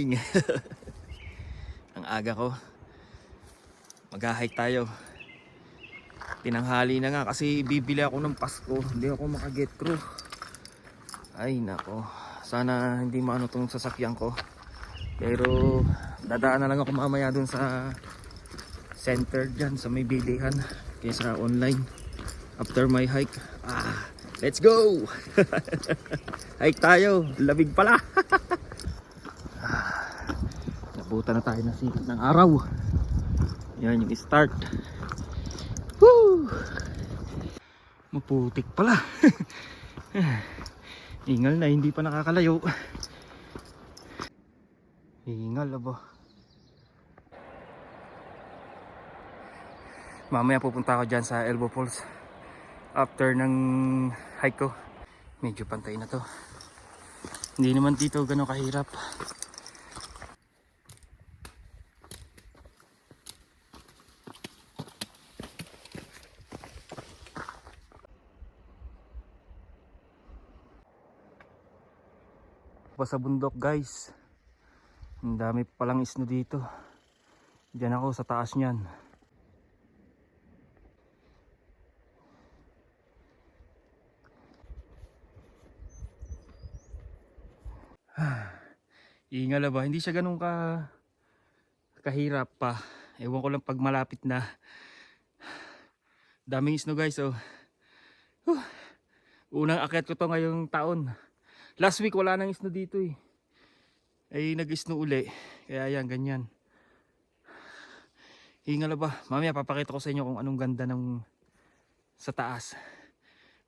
morning. Ang aga ko. Mag-hike tayo. Tinanghali na nga kasi bibili ako ng Pasko. Hindi ako makaget crew. Ay nako. Sana hindi maano tong sasakyan ko. Pero dadaan na lang ako mamaya dun sa center dyan sa may bilihan kaysa online after my hike. Let's go. Hike tayo, labig pala. Nabuta na tayo ng sikat ng araw. Yan yung start. Woo! Maputik pala. Hingal na, hindi pa nakakalayo. Hingal aba. Mamaya pupunta ako dyan sa Elbow Falls after ng hike ko. Medyo pantay na to. Hindi naman dito gano'ng kahirap. Pa sa bundok guys. Ang dami palang snow dito. Diyan ako sa taas niyan. Ingal ba? Hindi siya ganun kahirap pa. Ewan ko lang pag malapit na. Daming snow guys oh. Unang akyat ko to ngayong taon. Last week wala nang snow dito eh. Ay nag-snow uli. Kaya yan ganyan. Ingal ba? Mamaya papakita ko sa inyo kung anong ganda ng sa taas.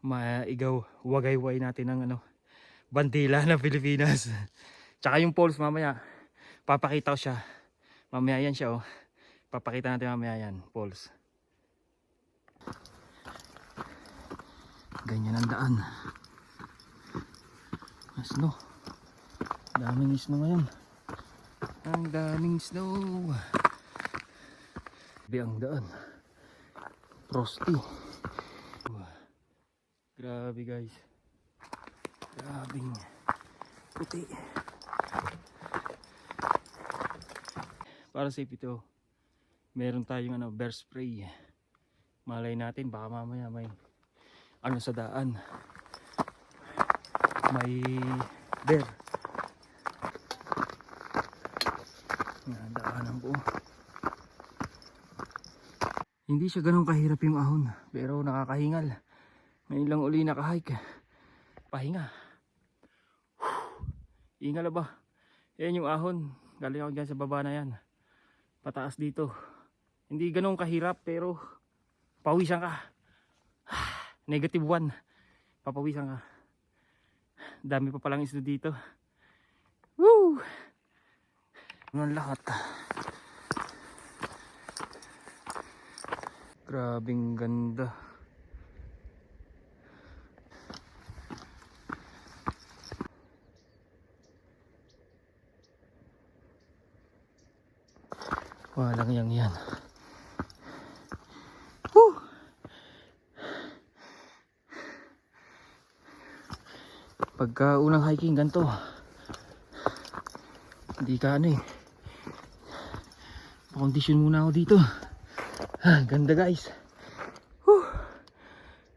Maigaw wagayway natin ng bandila ng Pilipinas. Tsaka yung poles mamaya papakita ko siya. Mamaya yan siya oh. Papakita natin mamaya yan, poles. Ganyan ang daan. Snow. Daming snow ngayon. Ang daming snow. Ang daan. Frosty. Grabe guys. Grabing puti. Para safe ito. Meron tayong bear spray. Malay natin baka mamaya may sa daan. May bear. Daanan po. Hindi siya ganun kahirap yung ahon, pero nakakahingal. Ngayon lang uli nakahike. Pahinga. Hingal ba? Yan yung ahon. Galing ako dyan sa baba na yan. Pataas dito. Hindi ganun kahirap pero pawisan ka. -1. Papawisan ka. Dami pa palang isda dito. Woo! Ano lahat. Grabing ganda. Walang yan. Woo! Pagka unang hiking ganito, hindi ka kondisyon muna ako dito. Ganda guys.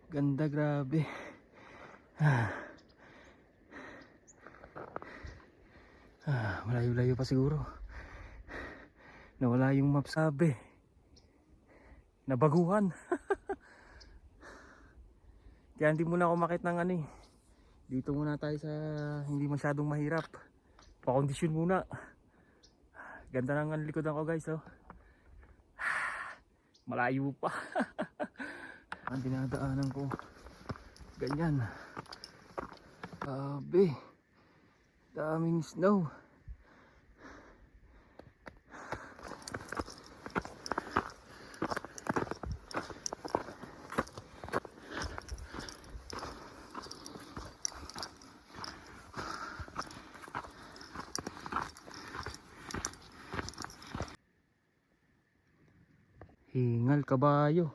Ganda grabe. Malayo-layo pa siguro. Nawala yung map sabi. Nabaguhan. Kaya hindi muna ako makit ng dito muna tayo sa hindi masyadong mahirap. Pakondisyon muna. Ganda ng likodan ko guys oh. Malayo pa. Ang dinadaanan ko. Ganyan. Grabe. Daming snow. Hingal kabayo.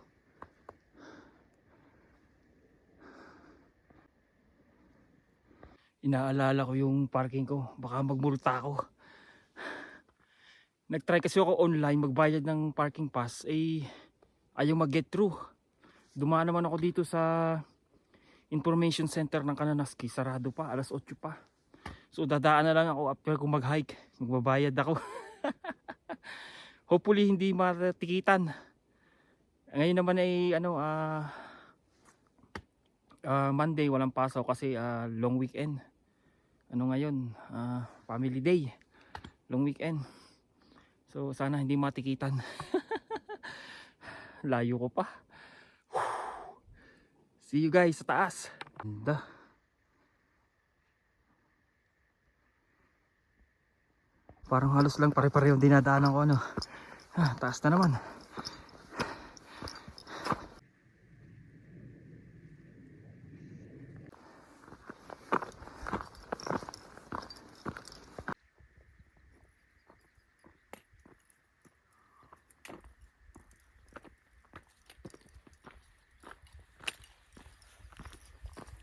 Inaalala ko yung parking ko. Baka magmulta ako. Nag-try kasi ako online magbayad ng parking pass, eh ayaw mag-get through. Dumaan naman ako dito sa information center ng Kananaskis, sarado pa, alas 8 pa. So dadaan na lang ako after kung mag-hike, magbabayad ako. Hopefully hindi matikitan. Ngayon naman ay Monday walang pasok kasi long weekend. Ngayon, family day, long weekend. So sana hindi matikitan. Layo ko pa. See you guys sa taas. Ganda. Parang halos lang pare-pareho dinadaanan ko taas na naman.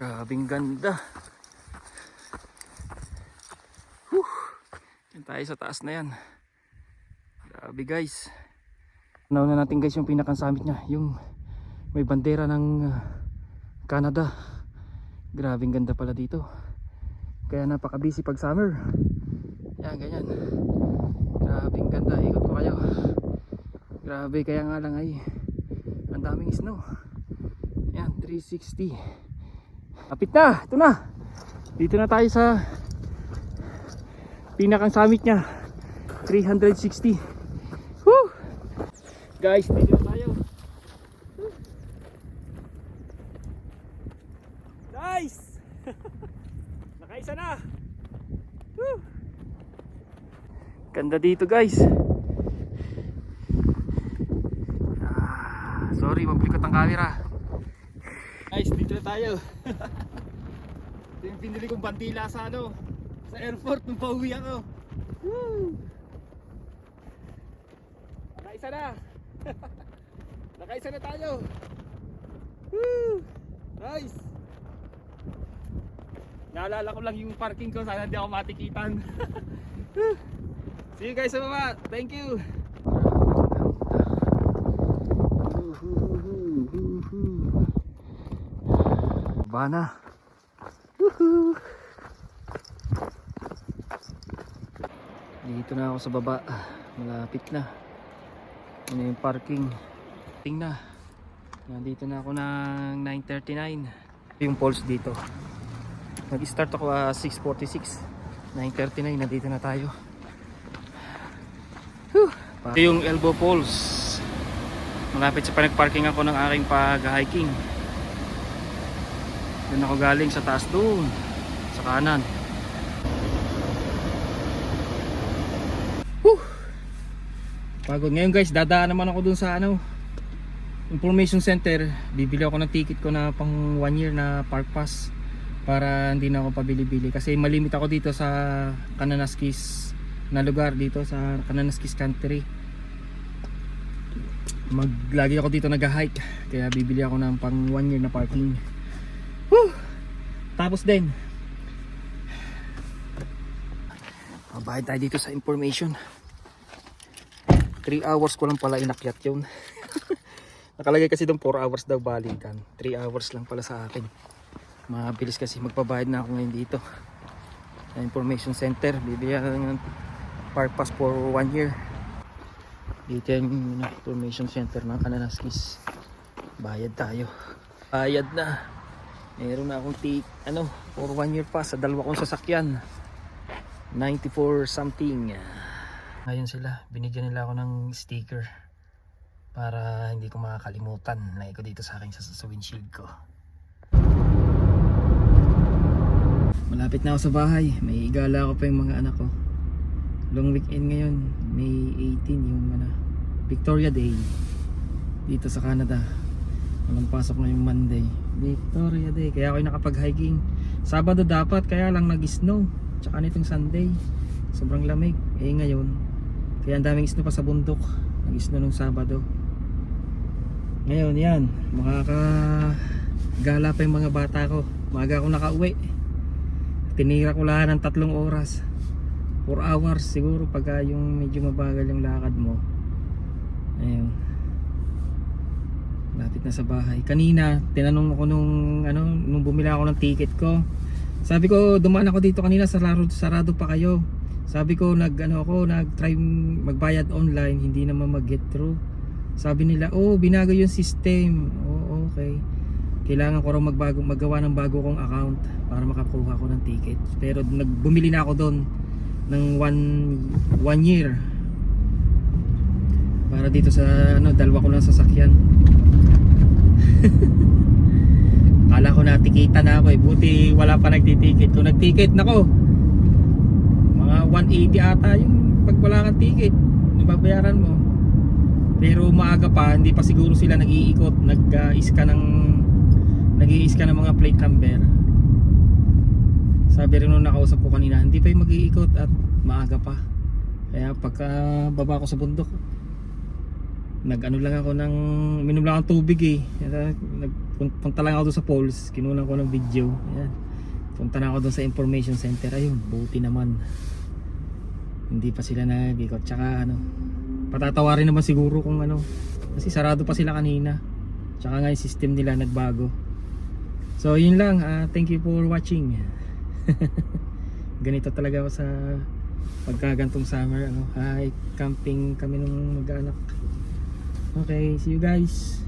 Grabing ganda. Yan tayo sa taas na yan. Grabe guys. Nauna natin guys yung pinakang summit nya, yung may bandera ng Canada. Grabing ganda pala dito. Kaya napaka busy pag summer. Yan ganyan. Grabing ganda. Ikot ko kayo. Grabe, kaya nga lang ay ang daming snow. Yan 360. Kapit na, ito na. Dito na tayo sa pinakang summit nya, 360. Woo! Guys, dito na tayo. Nice! Nakaisa na. Woo! Ganda dito guys. Sorry, maplikot ang camera. Guys, dito na tayo. Ito yung pinili kong bandila sa sa airport nung pauwi ako. Woo! Nakaisa na. Nakaisa na tayo. Woo! Nice. Naalala ko lang yung parking ko, sana hindi ako matikitan. See you guys sa baba. Thank you. Bana. Woohoo! Dito na ako sa baba. Malapit na. Ano yung parking. Tingnan. Nandito na ako ng 9:39. Yung pulse dito. Nag-start ako 6:46. 9:39 nandito na tayo. Ito yung elbow pulse. Malapit sa panag-parking ako ng aking pag-hiking. Doon ako galing sa taas doon, sa kanan. Pagod ngayon guys, dadaan naman ako doon sa information center. Bibili ako ng ticket ko na pang 1 year na park pass para hindi na ako pabili-bili kasi malimit ako dito sa Kananaskis na lugar, dito sa Kananaskis country. Lagi ako dito nag-hike kaya bibili ako ng pang 1 year na parking. Tapos din bayad tayo dito sa information. 3 hours ko lang pala inakyat yun. Nakalagay kasi doon 4 hours daw balikan, 3 hours lang pala sa akin. Mabilis kasi, magpabayad na ako ngayon dito sa information center. Bibili ng park pass for 1 year. Dito yung information center ng Kananaskis. Bayad tayo. Bayad na. Meron na akong for 1 year pass sa dalawa kong sasakyan. 94 something. Ngayon sila, binigyan nila ako ng sticker para hindi ko makakalimutan na iko dito sa aking sa windshield ko. Malapit na ako sa bahay. May igala ako pa yung mga anak ko. Long weekend ngayon, May 18 yung Victoria Day dito sa Canada. Walang pasok na yung Monday, Victoria Day, kaya ako nakapag-hiking. Sabado dapat, kaya lang nag-snow. Tsaka nitong Sunday, sobrang lamig. Ngayon, kaya ang daming snow pa sa bundok. Nag-snow nung Sabado. Ngayon yan, makakagala pa yung mga bata ko. Maaga ako nakauwi. Tinira ko lahat ng 3 oras 4 hours siguro pagka yung medyo mabagal yung lakad mo. Ayun, lapit na sa bahay. Kanina tinanong ako nung bumili ako ng ticket ko. Sabi ko dumaan ako dito kanina, sarado pa kayo. Sabi ko nag-try magbayad online, hindi naman mag-get through. Sabi nila, "Oh, binago yung system." Oh, okay. Kailangan ko raw maggawa ng bago kong account para makakuha ko ng ticket. Pero bumili na ako doon ng one year. Para dito sa dalawa ko lang sasakyan. Kala ko natikita na ako eh. Buti wala pa nagtitikit. Kung nagticket nako, mga 180 ata yung pag wala kang ticket, babayaran mo. Pero maaga pa, hindi pa siguro sila nag-iikot, nag-i-scan ng mga plate number. Sabi rin nung nakausap ko kanina, hindi pa yung mag-iikot at maaga pa. Kaya pagka baba ko sa bundok, minom lang ako tubig eh. Nagpunta lang ako doon sa poles, kinunan ko ng video. Ayan. Punta na ako doon sa information center. Ayun, buti naman hindi pa sila nag-ikot. Tsaka patatawarin naman siguro kung kasi sarado pa sila kanina. Tsaka nga yung system nila nagbago. So yun lang, thank you for watching. Ganito talaga ako sa pagkagantong summer. Hi, camping kami nung mag-anak. Okay, see you guys.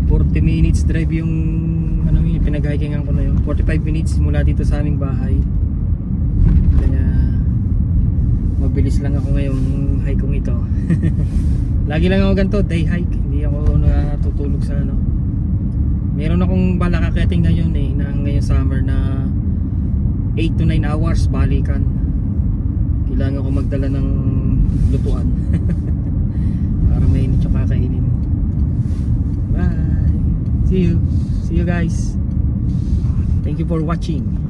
40 minutes drive yung yung pinag-hikingan ko na yun. 45 minutes mula dito sa aming bahay. Kaya mabilis lang ako ngayong hike kong ito. Lagi lang ako ganito, day hike. Hindi ako natutulog sa Meron akong balak akiting ngayon ngayong summer na 8 to 9 hours balikan. Kailangan ko magdala ng lutuan para mainit yung kakainin. Bye. See you guys. Thank you for watching.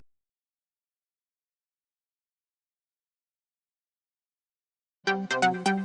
Thank you.